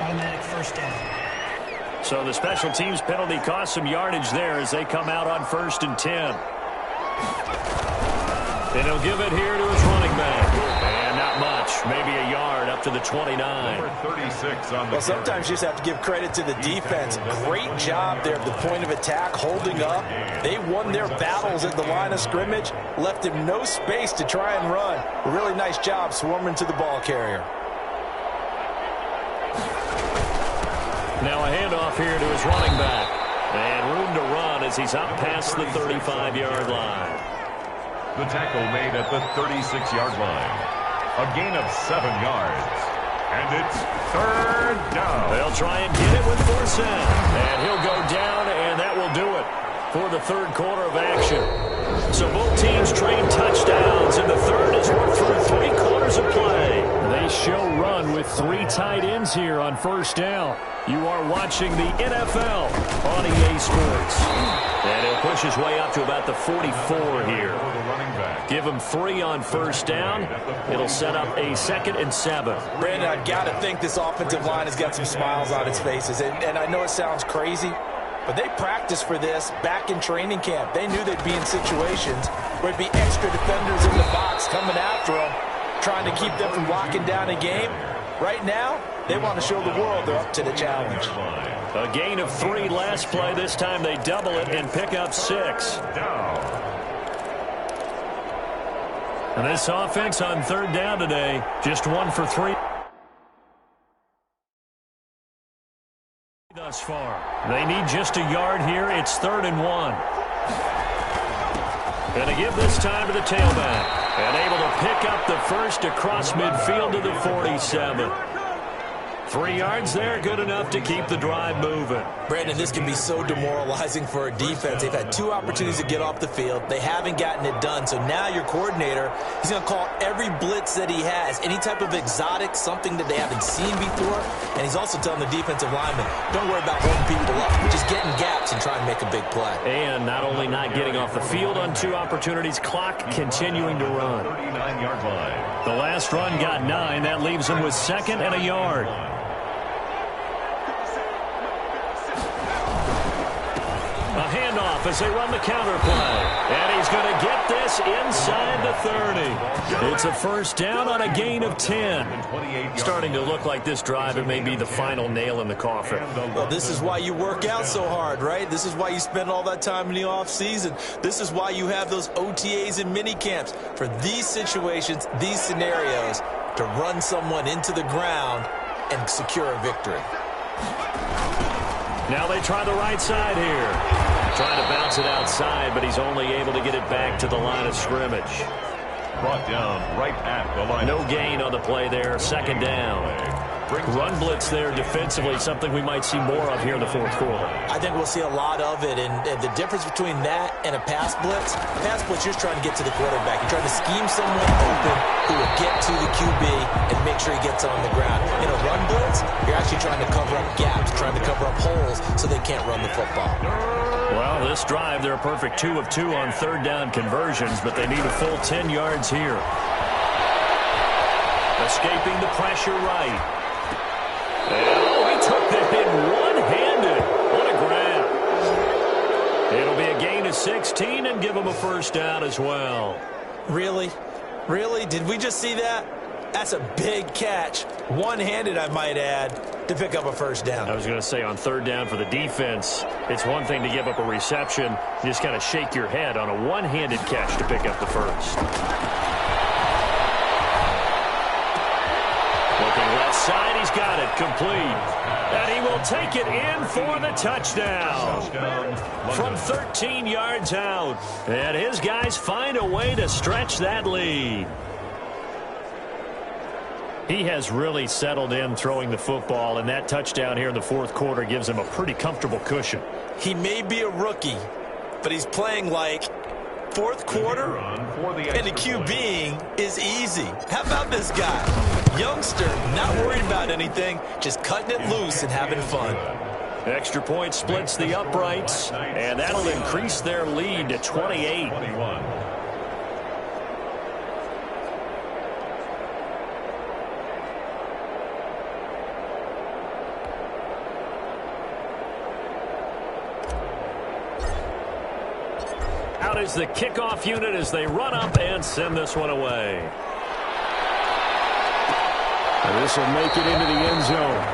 D: Automatic 1st down.
B: So the special teams penalty cost some yardage there as they come out on 1st and 10. And he'll give it here to his running back. And not much, maybe a yard up to the 29.
A: Number 36 on the
C: Well, sometimes you just have to give credit to the defense. Great job there at the point of attack, holding up. They won their battles at the line of scrimmage, left him no space to try and run. A really nice job swarming to the ball carrier.
B: Now a handoff here to his running back. And room to run as he's up past the 35-yard line.
A: The tackle made at the 36-yard line. A gain of 7 yards. And it's 3rd down.
B: They'll try and get it with Forsyth. And he'll go down, and that will do it for the 3rd quarter of action. So both teams trade touchdowns, and the 3rd is worked through 3 quarters of play. They show run with 3 tight ends here on 1st down. You are watching the NFL on EA Sports. And he'll push his way up to about the 44 here. Give him 3 on 1st down. It'll set up a 2nd and 7.
C: Brandon, I've got to think this offensive line has got some smiles on its faces. And I know it sounds crazy, but they practiced for this back in training camp. They knew they'd be in situations where it'd be extra defenders in the box coming after them, trying to keep them from locking down a game. Right now, they want to show the world they're up to the challenge.
B: A gain of 3 last play. This time they double it and pick up 6. And this offense on 3rd down today, just 1 for 3 thus far. They need just a yard here. It's 3rd and 1. And to give this time to the tailback. And able to pick up the 1st across midfield to the 47. 3 yards there, good enough to keep the drive moving.
C: Brandon, this can be so demoralizing for a defense. They've had 2 opportunities to get off the field. They haven't gotten it done. So now your coordinator, he's going to call every blitz that he has, any type of exotic, something that they haven't seen before. And he's also telling the defensive lineman, don't worry about holding people up. Just get in gaps and try and make a big play.
B: And not only not getting off the field on 2 opportunities, clock continuing to run.
A: 39-yard line.
B: The last run got 9. That leaves him with 2nd and a yard. A handoff as they run the counter play. And he's going to get this inside the 30. It's a 1st down on a gain of 10. Starting to look like this drive, it may be the final nail in the coffin.
C: Well, this is why you work out so hard, right? This is why you spend all that time in the offseason. This is why you have those OTAs and mini camps. For these situations, these scenarios, to run someone into the ground and secure a victory.
B: Now they try the right side here. Trying to bounce it outside, but he's only able to get it back to the line of scrimmage.
A: brought down right at the line.
B: No gain on the play there. Second down. Run blitz there defensively, something we might see more of here in the fourth quarter.
C: I think we'll see a lot of it, and the difference between that and a pass blitz, you're just trying to get to the quarterback. You're trying to scheme someone open who will get to the QB and make sure he gets on the ground. In a run blitz, you're actually trying to cover up gaps, trying to cover up holes so they can't run the football.
B: Well, this drive, they're a perfect 2 of 2 on third down conversions, but they need a full 10 yards here. Escaping the pressure right. Oh, he took that hit one-handed. What a grab. It'll be a gain of 16 and give him a first down as well.
C: Really? Really? Did we just see that? That's a big catch. One-handed, I might add, to pick up a first down.
B: I was going to say on third down for the defense, it's one thing to give up a reception. You just kind of shake your head on a one-handed catch to pick up the first. Looking left side, he's got it complete. And he will take it in for the touchdown. From 13 yards out. And his guys find a way to stretch that lead. He has really settled in throwing the football, and that touchdown here in the fourth quarter gives him a pretty comfortable cushion.
C: He may be a rookie, but he's playing like fourth quarter, and the QBing is easy. How about this guy? Youngster, not worried about anything, just cutting it loose and having fun.
B: Extra point splits the uprights, and that'll increase their lead to 28. Out is the kickoff unit as they run up and send this one away. And this will make it into the end zone.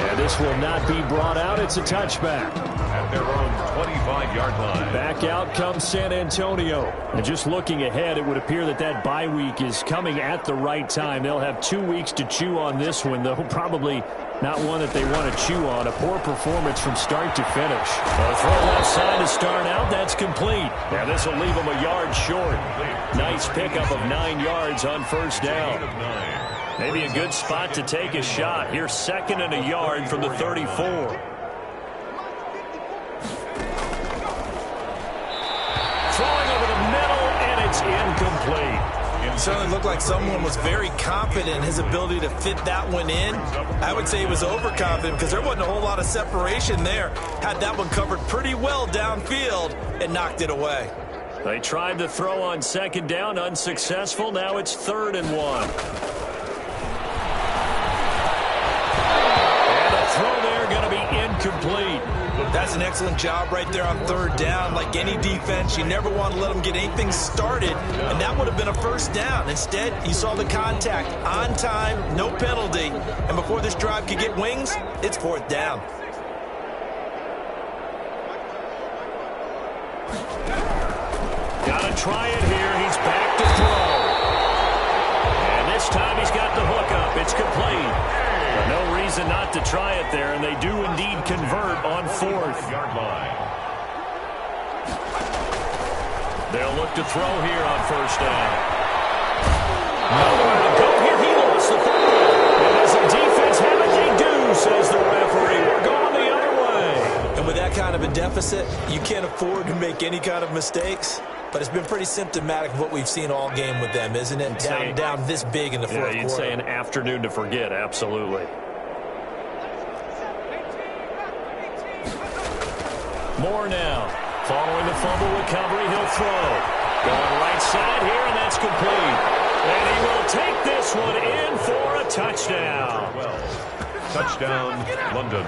B: And this will not be brought out. It's a touchback.
A: At their own 25-yard line.
B: Back out comes San Antonio. And just looking ahead, it would appear that that bye week is coming at the right time. They'll have 2 weeks to chew on this one, though probably not one that they want to chew on. A poor performance from start to finish. A throw left side to start out. That's complete. Now this will leave them a yard short. Nice pickup of 9 yards on first down. Maybe a good spot to take a shot. Here's second and a yard from the 34. Throwing over the middle, and it's incomplete.
C: It certainly looked like someone was very confident in his ability to fit that one in. I would say he was overconfident because there wasn't a whole lot of separation there. Had that one covered pretty well downfield and knocked it away.
B: They tried to throw on second down, unsuccessful. Now it's 3rd and 1. And a throw there going to be incomplete.
C: That's an excellent job right there on 3rd down. Like any defense, you never want to let them get anything started, and that would have been a first down. Instead, you saw the contact on time, no penalty, and before this drive could get wings, it's 4th down.
B: Got to try it here. He's back to throw. And this time he's got the hook up. It's complete. But no reason not to try it there, and they do indeed convert on 4th.
A: Yard line.
B: They'll look to throw here on first down. Nowhere to go here. He lost the football. And as the defense have it, they do, says the referee. We're going the other way.
C: And with that kind of a deficit, you can't afford to make any kind of mistakes. But it's been pretty symptomatic of what we've seen all game with them, isn't it? Down this big in the fourth quarter.
B: Yeah, you'd say an afternoon to forget, absolutely. More now. Following the fumble recovery, he'll throw. Going right side here, and that's complete. And he will take this one in for a touchdown.
A: Touchdown, London.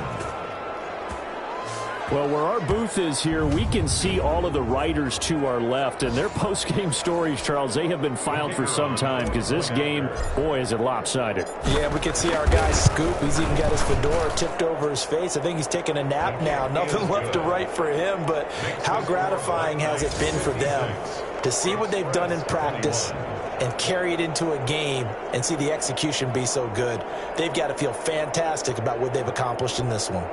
B: Well, where our booth is here, we can see all of the writers to our left, and their post-game stories, Charles, they have been filed for some time because this game, boy, is it lopsided.
C: Yeah, we can see our guy Scoop. He's even got his fedora tipped over his face. I think he's taking a nap now. Nothing left to write for him, but how gratifying has it been for them to see what they've done in practice and carry it into a game and see the execution be so good. They've got to feel fantastic about what they've accomplished in this one.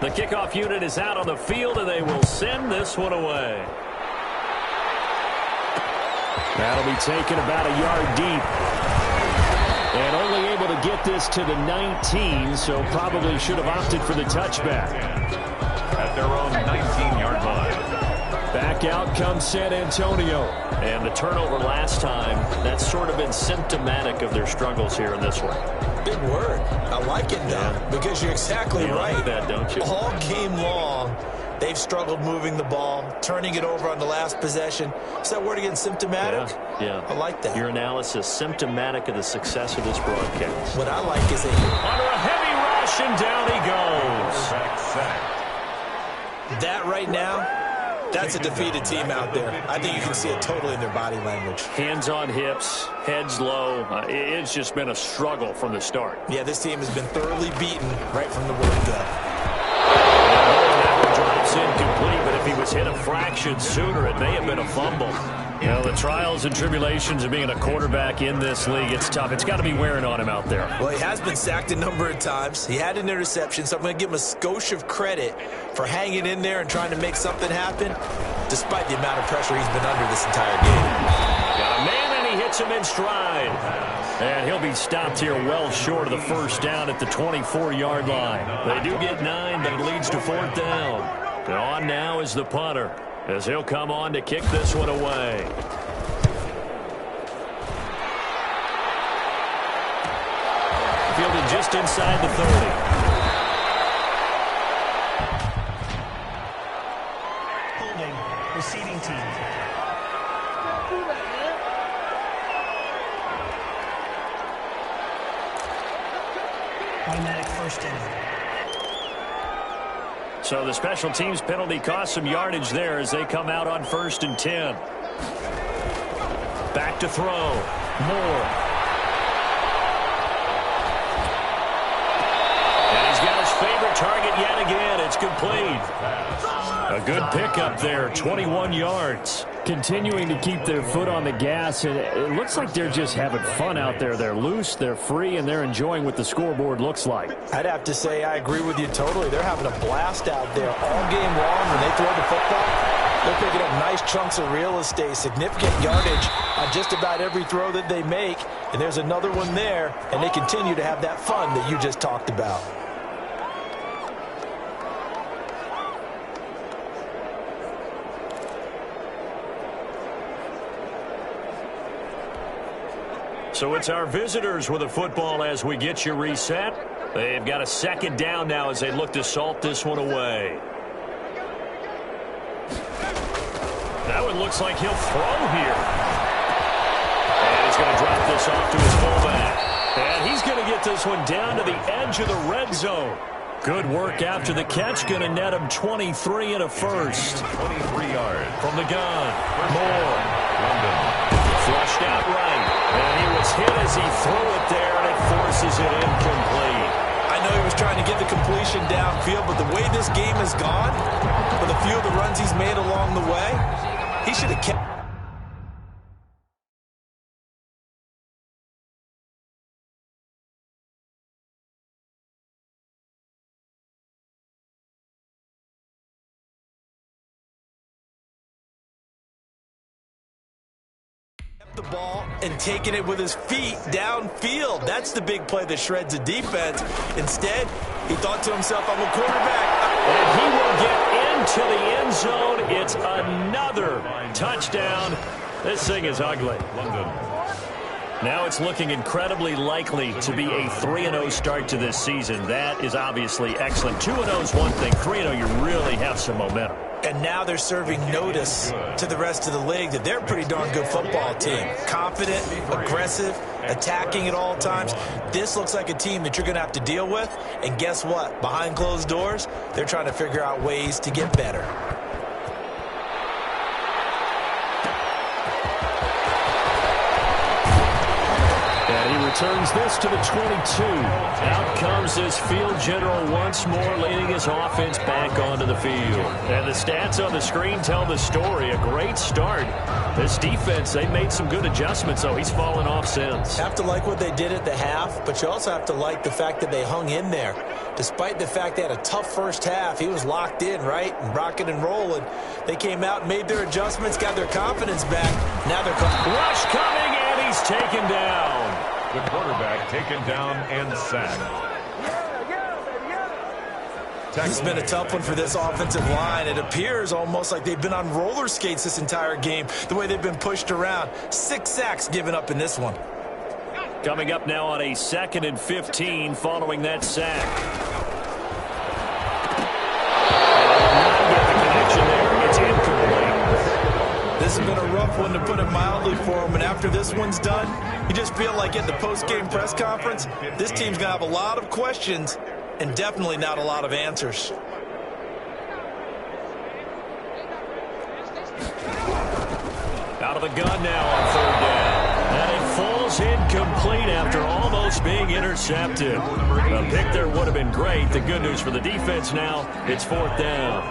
B: The kickoff unit is out on the field, and they will send this one away. That'll be taken about a yard deep. And only able to get this to the 19, so probably should have opted for the touchback.
A: At their own 19-yard line.
B: Back out comes San Antonio. And the turnover last time, that's sort of been symptomatic of their struggles here in this one.
C: Big word. I like it, though, because you're exactly right.
B: Like that, don't you?
C: All game long, they've struggled moving the ball, turning it over on the last possession. Is that word again, symptomatic?
B: Yeah.
C: I like that.
B: Your analysis, symptomatic of the success of this broadcast.
C: What I like is
B: under a heavy rush, and down he goes.
C: That right now, that's a defeated team out there. I think you can see it totally in their body language.
B: Hands on hips, heads low. It's just been a struggle from the start.
C: Yeah, this team has been thoroughly beaten right from the word go.
B: Drops incomplete, but if he was hit a fraction sooner, it may have been a fumble. You know, the trials and tribulations of being a quarterback in this league, it's tough. It's got to be wearing on him out there.
C: Well, he has been sacked a number of times. He had an interception, so I'm going to give him a skosh of credit for hanging in there and trying to make something happen, despite the amount of pressure he's been under this entire game.
B: Got a man, and he hits him in stride. And he'll be stopped here well short of the first down at the 24-yard line. They do get 9, but it leads to 4th down. And on now is the punter, as he'll come on to kick this one away. Fielded just inside the 30.
D: Holding. Receiving team. Automatic first down.
B: So the special teams penalty cost some yardage there as they come out on 1st and 10. Back to throw. Moore. And he's got his favorite target yet again. It's complete. A good pickup there, 21 yards. Continuing to keep their foot on the gas, and it looks like they're just having fun out there. They're loose, they're free, and they're enjoying what the scoreboard looks like.
C: I'd have to say I agree with you totally. They're having a blast out there all game long. When they throw the football, they're picking up nice chunks of real estate, significant yardage on just about every throw that they make. And there's another one there, and they continue to have that fun that you just talked about.
B: So it's our visitors with the football as we get you reset. They've got a 2nd down now as they look to salt this one away. That one looks like he'll throw here. And he's going to drop this off to his fullback. And he's going to get this one down to the edge of the red zone. Good work after the catch. Going to net him 23 and a first.
A: 23 yards.
B: From the gun, Moore.
A: London.
B: Flushed out right. And he was hit as he threw it there, and it forces it incomplete.
C: I know he was trying to get the completion downfield, but the way this game has gone, with a few of the runs he's made along the way, he should have kept. The ball and taking it with his feet downfield. That's the big play that shreds the defense. Instead, he thought to himself, I'm a quarterback.
B: And he will get into the end zone. It's another touchdown. This thing is ugly.
A: London.
B: Now it's looking incredibly likely to be a 3-0 start to this season. That is obviously excellent. 2-0 is one thing. 3-0, you really have some momentum.
C: And now they're serving notice to the rest of the league that they're a pretty darn good football team. Confident, aggressive, attacking at all times. This looks like a team that you're going to have to deal with. And guess what? Behind closed doors, they're trying to figure out ways to get better.
B: And he Returns this to the 22. Out comes this field general once more, leading his offense back onto the field. And the stats on the screen tell the story. A great start. This defense, they made some good adjustments, though. He's fallen off since.
C: Have to like what they did at the half, but you also have to like the fact that they hung in there. Despite the fact they had a tough first half, he was locked in, right? And rocking and rolling. They came out and made their adjustments, got their confidence back. Now they're
B: rush coming, and he's taken down.
A: The quarterback taken down and sacked.
C: It's been a tough one for this offensive line. It appears almost like they've been on roller skates this entire game, the way they've been pushed around. 6 sacks given up in this one.
B: Coming up now on a 2nd and 15 following that sack. Not get the connection there. It's incomplete.
C: This has been a rough one, to put it mildly, for him. And after this one's done, you just feel like at the post-game press conference, this team's going to have a lot of questions and definitely not a lot of answers.
B: Out of the gun now on 3rd down. And it falls incomplete after almost being intercepted. A pick there would have been great. The good news for the defense now, it's 4th down.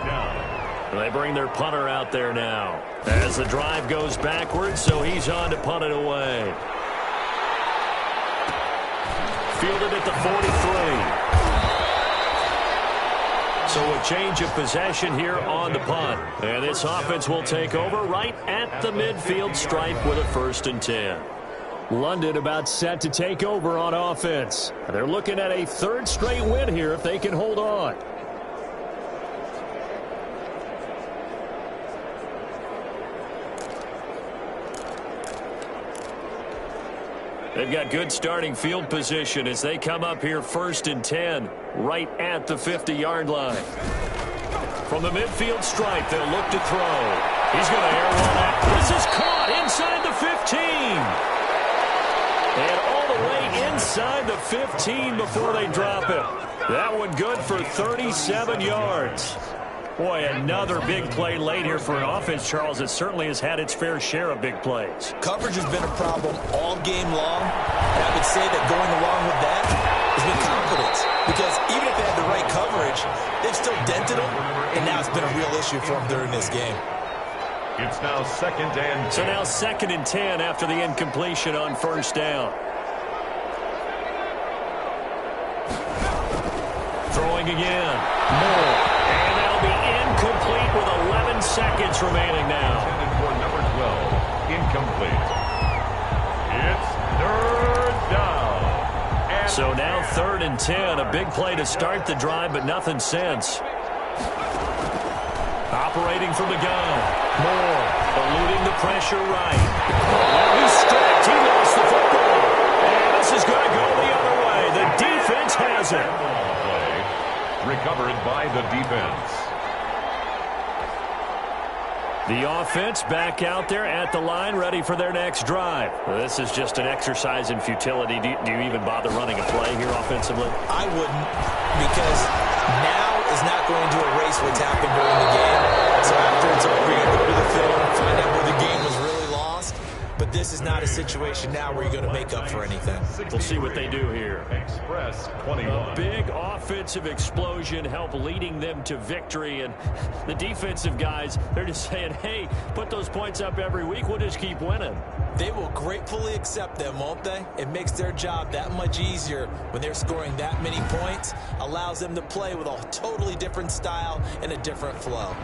B: They bring their punter out there now as the drive goes backwards, so he's on to punt it away. Fielded at the 43. So a change of possession here on the punt. And this offense will take over right at the midfield stripe with a 1st and 10. London about set to take over on offense. They're looking at a 3rd straight win here if they can hold on. They've got good starting field position as they come up here 1st and 10, right at the 50-yard line. From the midfield stripe, they'll look to throw. He's going to air one out. This is caught inside the 15. And all the way inside the 15 before they drop it. That one good for 37 yards. Boy, another big play late here for an offense, Charles, that certainly has had its fair share of big plays.
C: Coverage has been a problem all game long, and I would say that going along with that has been confidence. Because even if they had the right coverage, they've still dented them, and now it's been a real issue for them during this game.
A: It's now 2nd and 10.
B: So now 2nd and 10 after the incompletion on 1st down. Throwing again. More. And that'll be incomplete with 11 seconds remaining now.
A: Intended for number 12. Incomplete. It's 3rd down. And
B: So now 3rd and 10. A big play to start the drive, but nothing since. Operating from the gun. Moore eluding the pressure right. Now he's stripped. He lost the football. And this is going to go the other way. The defense has it.
A: recovered by the defense.
B: The offense back out there at the line, ready for their next drive. Well, this is just an exercise in futility. Do you even bother running a play here offensively?
C: I wouldn't, because now is not going to erase what's happened during the game. So after it's over, you're going to go to the film, find out where the game was really lost. But this is not a situation now where you're going to make up for anything.
B: We'll see what they do here.
A: Express 21.
B: A big offensive explosion help leading them to victory. And the defensive guys, they're just saying, hey, put those points up every week. We'll just keep winning.
C: They will gratefully accept them, won't they? It makes their job that much easier when they're scoring that many points. Allows them to play with a totally different style and a different flow.